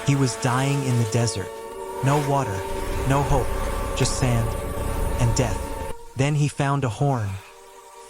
He was dying in the desert. No water, no hope, just sand and death. Then he found a horn,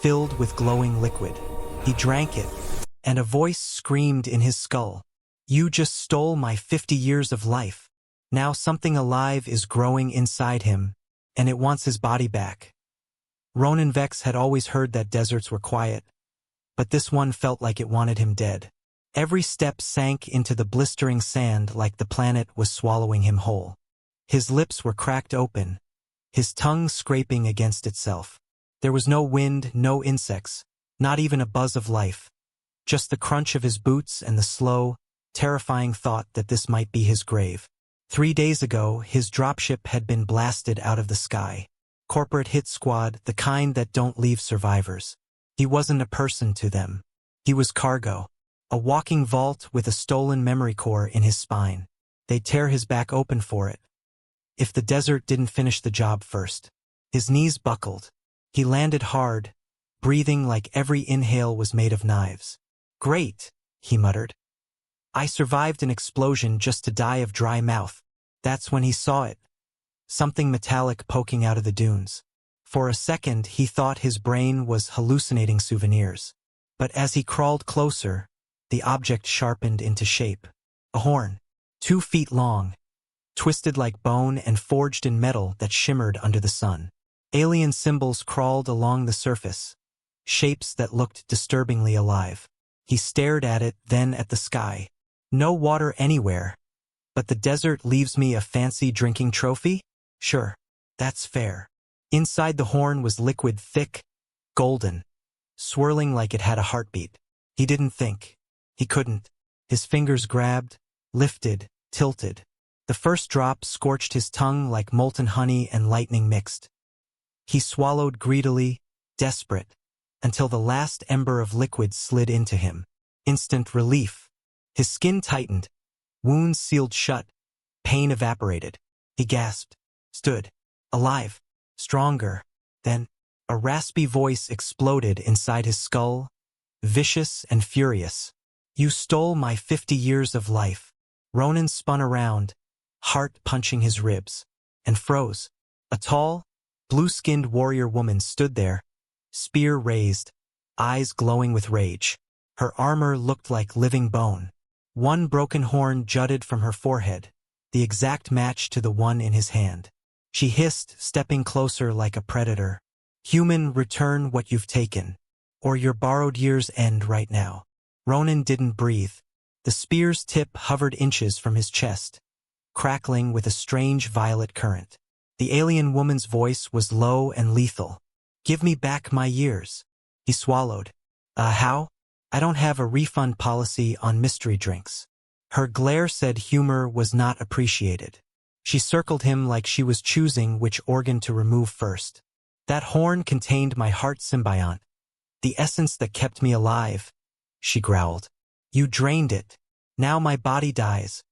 filled with glowing liquid. He drank it, and a voice screamed in his skull. "You just stole my 50 years of life. Now something alive is growing inside him, and it wants his body back." Ronan Vex had always heard that deserts were quiet, but this one felt like it wanted him dead. Every step sank into the blistering sand like the planet was swallowing him whole. His lips were cracked open, his tongue scraping against itself. There was no wind, no insects, not even a buzz of life. Just the crunch of his boots and the slow, terrifying thought that this might be his grave. 3 days ago, his dropship had been blasted out of the sky. Corporate hit squad, the kind that don't leave survivors. He wasn't a person to them. He was cargo. A walking vault with a stolen memory core in his spine. They'd tear his back open for it, if the desert didn't finish the job first. His knees buckled. He landed hard, breathing like every inhale was made of knives. "Great," he muttered. "I survived an explosion just to die of dry mouth." That's when he saw it. Something metallic poking out of the dunes. For a second, he thought his brain was hallucinating souvenirs. But as he crawled closer, the object sharpened into shape. A horn, 2 feet long, twisted like bone and forged in metal that shimmered under the sun. Alien symbols crawled along the surface, shapes that looked disturbingly alive. He stared at it, then at the sky. No water anywhere. But the desert leaves me a fancy drinking trophy? Sure, that's fair. Inside the horn was liquid thick, golden, swirling like it had a heartbeat. He didn't think. He couldn't. His fingers grabbed, lifted, tilted. The first drop scorched his tongue like molten honey and lightning mixed. He swallowed greedily, desperate, until the last ember of liquid slid into him. Instant relief. His skin tightened, wounds sealed shut, pain evaporated. He gasped, stood, alive, stronger. Then, a raspy voice exploded inside his skull, vicious and furious. "You stole my 50 years of life." Ronan spun around, heart punching his ribs, and froze. A tall, blue-skinned warrior woman stood there, spear raised, eyes glowing with rage. Her armor looked like living bone. One broken horn jutted from her forehead, the exact match to the one in his hand. She hissed, stepping closer like a predator. "Human, return what you've taken, or your borrowed years end right now." Ronan didn't breathe. The spear's tip hovered inches from his chest, crackling with a strange violet current. The alien woman's voice was low and lethal. "Give me back my years." He swallowed. How? I don't have a refund policy on mystery drinks." Her glare said humor was not appreciated. She circled him like she was choosing which organ to remove first. "That horn contained my heart symbiont, the essence that kept me alive," she growled. "You drained it. Now my body dies,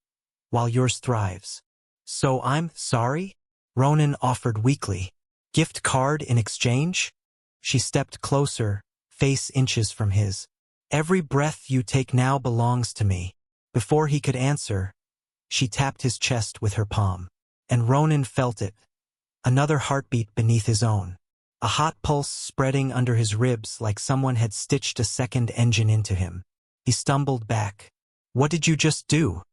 while yours thrives." "So I'm sorry?" Ronan offered weakly. "Gift card in exchange?" She stepped closer, face inches from his. "Every breath you take now belongs to me." Before he could answer, she tapped his chest with her palm. And Ronan felt it. Another heartbeat beneath his own. A hot pulse spreading under his ribs like someone had stitched a second engine into him. He stumbled back. "What did you just do?"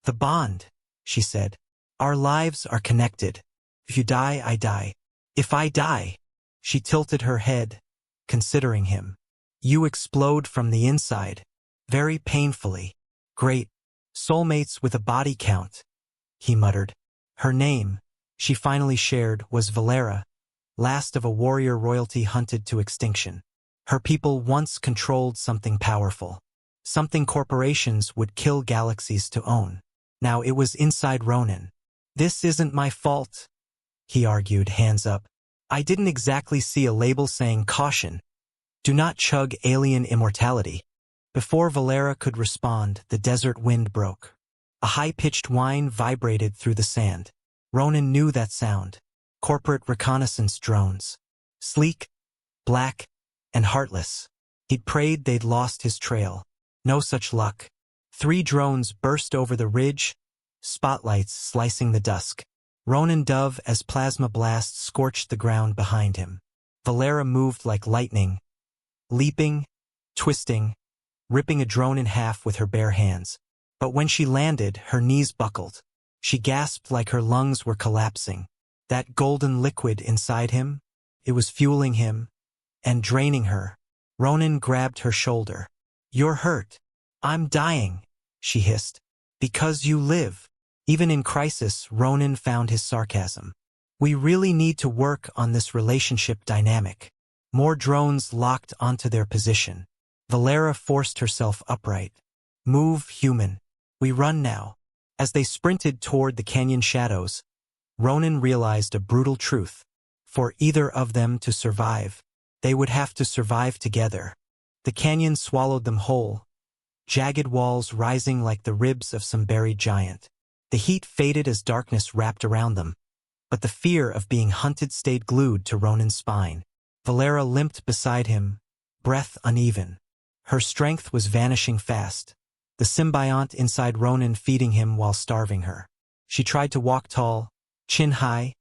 "The bond," she said. "Our lives are connected. If you die, I die. If I die," she tilted her head, considering him, "you explode from the inside, very painfully." "Great. Soulmates with a body count," he muttered. Her name, she finally shared, was Valera, last of a warrior royalty hunted to extinction. Her people once controlled something powerful. Something corporations would kill galaxies to own. Now it was inside Ronan. "This isn't my fault," he argued, hands up. "I didn't exactly see a label saying caution. Do not chug alien immortality." Before Valera could respond, the desert wind broke. A high-pitched whine vibrated through the sand. Ronan knew that sound. Corporate reconnaissance drones. Sleek, black, and heartless. He'd prayed they'd lost his trail. No such luck. 3 drones burst over the ridge, spotlights slicing the dusk. Ronan dove as plasma blasts scorched the ground behind him. Valera moved like lightning, leaping, twisting, ripping a drone in half with her bare hands. But when she landed, her knees buckled. She gasped like her lungs were collapsing. That golden liquid inside him, it was fueling him and draining her. Ronan grabbed her shoulder. "You're hurt." "I'm dying," she hissed. "Because you live." Even in crisis, Ronan found his sarcasm. "We really need to work on this relationship dynamic." More drones locked onto their position. Valera forced herself upright. "Move, human. We run now." As they sprinted toward the canyon shadows, Ronan realized a brutal truth. For either of them to survive, they would have to survive together. The canyon swallowed them whole, jagged walls rising like the ribs of some buried giant. The heat faded as darkness wrapped around them, but the fear of being hunted stayed glued to Ronan's spine. Valera limped beside him, breath uneven. Her strength was vanishing fast, the symbiont inside Ronan feeding him while starving her. She tried to walk tall, chin high,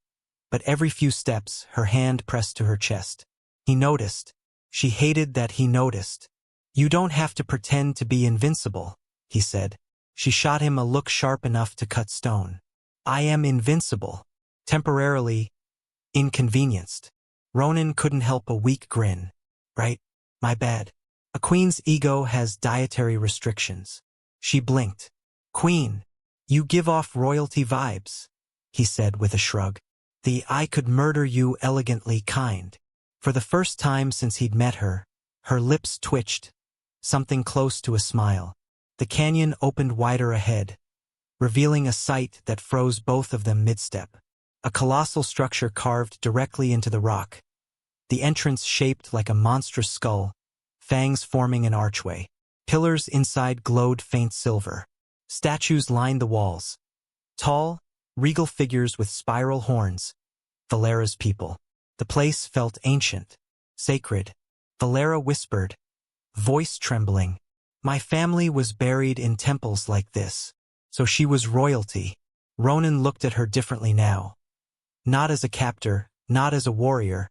but every few steps her hand pressed to her chest. He noticed. She hated that he noticed. "You don't have to pretend to be invincible," he said. She shot him a look sharp enough to cut stone. "I am invincible." Temporarily inconvenienced. Ronan couldn't help a weak grin. "Right, my bad. A queen's ego has dietary restrictions." She blinked. "Queen, you give off royalty vibes," he said with a shrug. The "I could murder you elegantly" kind. For the first time since he'd met her, her lips twitched, something close to a smile. The canyon opened wider ahead, revealing a sight that froze both of them mid-step. A colossal structure carved directly into the rock, the entrance shaped like a monstrous skull, fangs forming an archway. Pillars inside glowed faint silver. Statues lined the walls. Tall, regal figures with spiral horns. Valera's people. The place felt ancient, sacred. Valera whispered, voice trembling. "My family was buried in temples like this." So she was royalty. Ronan looked at her differently now. Not as a captor, not as a warrior,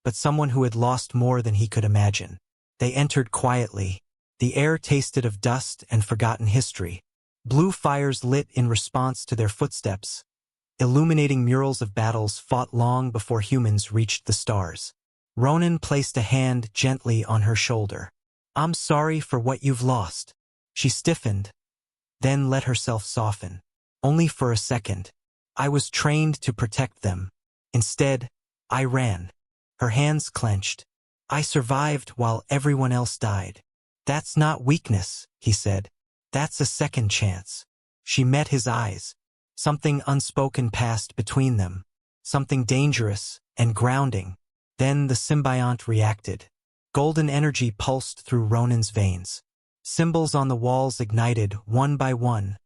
but someone who had lost more than he could imagine. They entered quietly. The air tasted of dust and forgotten history. Blue fires lit in response to their footsteps, illuminating murals of battles fought long before humans reached the stars. Ronan placed a hand gently on her shoulder. "I'm sorry for what you've lost." She stiffened, then let herself soften. "Only for a second. I was trained to protect them. Instead, I ran." Her hands clenched. "I survived while everyone else died." "That's not weakness," he said. "That's a second chance." She met his eyes. Something unspoken passed between them. Something dangerous and grounding. Then the symbiont reacted. Golden energy pulsed through Ronan's veins. Symbols on the walls ignited one by one,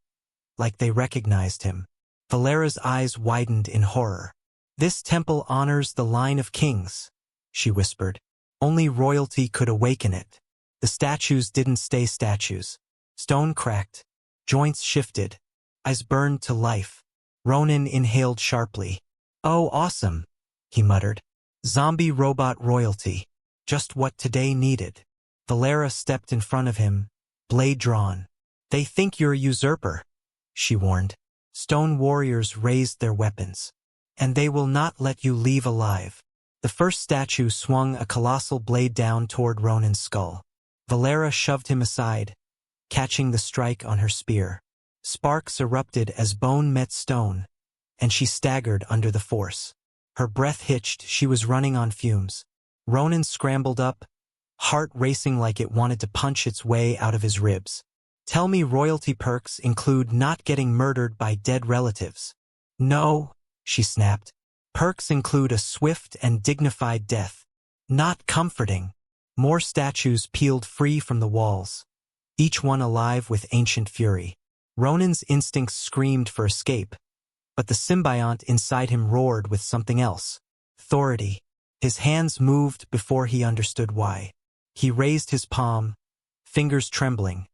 like they recognized him. Valera's eyes widened in horror. "This temple honors the line of kings," she whispered. "Only royalty could awaken it." The statues didn't stay statues. Stone cracked, joints shifted, eyes burned to life. Ronan inhaled sharply. "Oh, awesome," he muttered. "Zombie robot royalty. Just what today needed." Valera stepped in front of him, blade drawn. "They think you're a usurper," she warned. Stone warriors raised their weapons. "And they will not let you leave alive." The first statue swung a colossal blade down toward Ronan's skull. Valera shoved him aside, catching the strike on her spear. Sparks erupted as bone met stone, and she staggered under the force. Her breath hitched, she was running on fumes. Ronan scrambled up, heart racing like it wanted to punch its way out of his ribs. "Tell me royalty perks include not getting murdered by dead relatives." "No," she snapped. "Perks include a swift and dignified death." "Not comforting." More statues peeled free from the walls, each one alive with ancient fury. Ronan's instincts screamed for escape, but the symbiont inside him roared with something else. Authority. His hands moved before he understood why. He raised his palm, fingers trembling.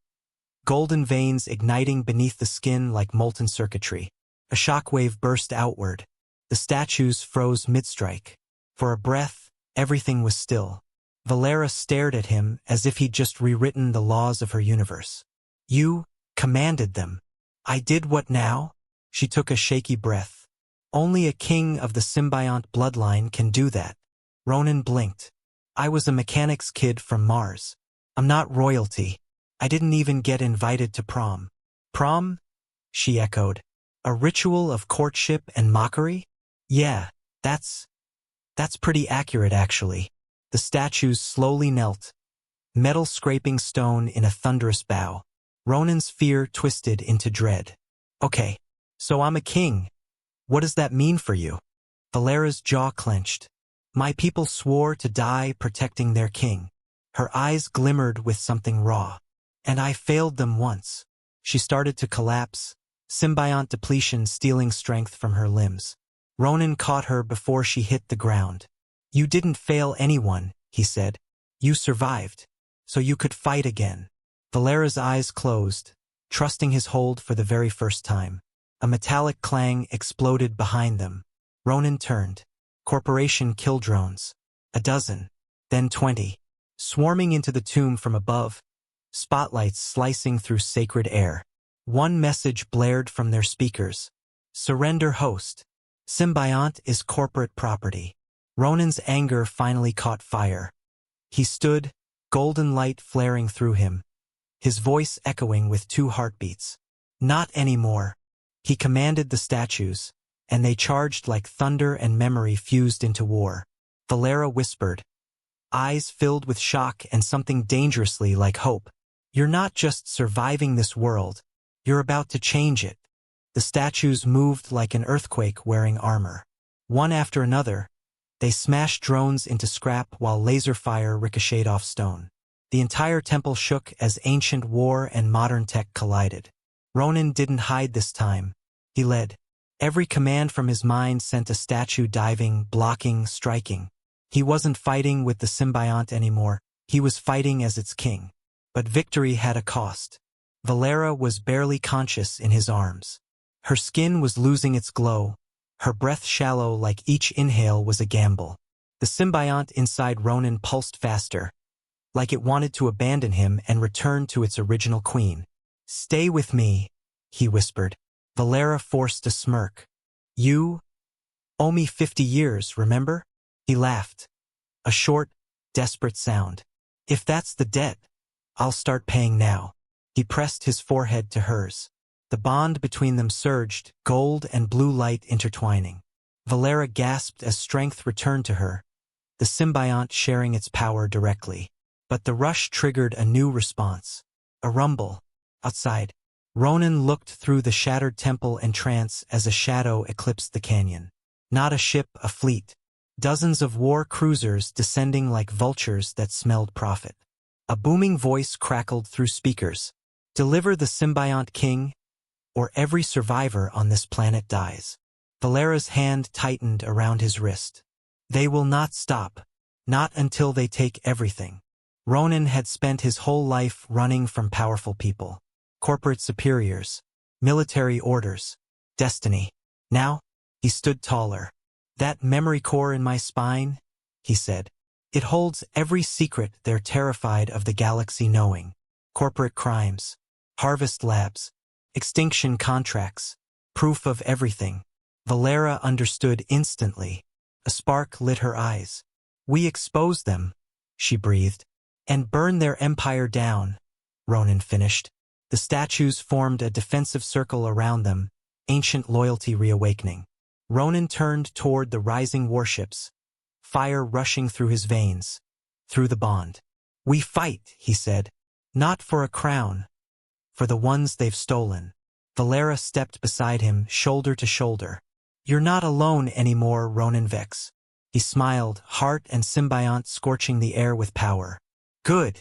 golden veins igniting beneath the skin like molten circuitry. A shockwave burst outward. The statues froze mid-strike. For a breath, everything was still. Valera stared at him as if he'd just rewritten the laws of her universe. You commanded them. I did what now? She took a shaky breath. Only a king of the symbiont bloodline can do that. Ronan blinked. I was a mechanic's kid from Mars. I'm not royalty. I didn't even get invited to prom. Prom? She echoed. A ritual of courtship and mockery? Yeah, that's pretty accurate actually. The statues slowly knelt, metal scraping stone in a thunderous bow. Ronan's fear twisted into dread. Okay, so I'm a king. What does that mean for you? Valera's jaw clenched. My people swore to die protecting their king. Her eyes glimmered with something raw. And I failed them once. She started to collapse, symbiont depletion stealing strength from her limbs. Ronan caught her before she hit the ground. You didn't fail anyone, he said. You survived, so you could fight again. Valera's eyes closed, trusting his hold for the very first time. A metallic clang exploded behind them. Ronan turned. Corporation kill drones. 12, then 20. Swarming into the tomb from above, spotlights slicing through sacred air. One message blared from their speakers. Surrender host. Symbiont is corporate property. Ronan's anger finally caught fire. He stood, golden light flaring through him, his voice echoing with 2 heartbeats. Not anymore. He commanded the statues, and they charged like thunder and memory fused into war. Valera whispered, eyes filled with shock and something dangerously like hope. You're not just surviving this world, you're about to change it. The statues moved like an earthquake wearing armor. One after another, they smashed drones into scrap while laser fire ricocheted off stone. The entire temple shook as ancient war and modern tech collided. Ronan didn't hide this time. He led. Every command from his mind sent a statue diving, blocking, striking. He wasn't fighting with the symbiont anymore. He was fighting as its king. But victory had a cost. Valera was barely conscious in his arms. Her skin was losing its glow, her breath shallow like each inhale was a gamble. The symbiont inside Ronan pulsed faster, like it wanted to abandon him and return to its original queen. Stay with me, he whispered. Valera forced a smirk. You owe me 50 years, remember? He laughed. A short, desperate sound. If that's the debt, I'll start paying now. He pressed his forehead to hers. The bond between them surged, gold and blue light intertwining. Valera gasped as strength returned to her, the symbiont sharing its power directly. But the rush triggered a new response. A rumble. Outside. Ronan looked through the shattered temple and trance as a shadow eclipsed the canyon. Not a ship, a fleet. Dozens of war cruisers descending like vultures that smelled profit. A booming voice crackled through speakers. Deliver the symbiont king, or every survivor on this planet dies. Valera's hand tightened around his wrist. They will not stop. Not until they take everything. Ronan had spent his whole life running from powerful people. Corporate superiors. Military orders. Destiny. Now, he stood taller. That memory core in my spine, he said. It holds every secret they're terrified of the galaxy knowing. Corporate crimes. Harvest labs. Extinction contracts. Proof of everything. Valera understood instantly. A spark lit her eyes. We expose them, she breathed. And burn their empire down, Ronan finished. The statues formed a defensive circle around them, ancient loyalty reawakening. Ronan turned toward the rising warships, fire rushing through his veins, through the bond. We fight, he said, not for a crown, for the ones they've stolen. Valera stepped beside him, shoulder to shoulder. You're not alone anymore, Ronan Vex. He smiled, heart and symbiont scorching the air with power. Good,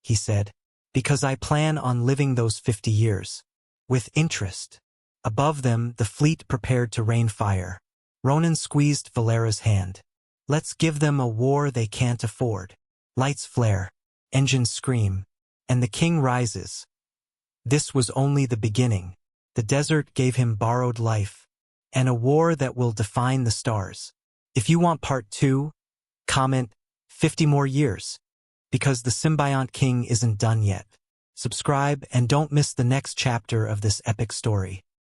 he said, because I plan on living those 50 years. With interest. Above them, the fleet prepared to rain fire. Ronan squeezed Valera's hand. Let's give them a war they can't afford. Lights flare, engines scream, and the king rises. This was only the beginning. The desert gave him borrowed life, and a war that will define the stars. If you want part 2, comment 50 more years, because the Symbiont King isn't done yet. Subscribe and don't miss the next chapter of this epic story.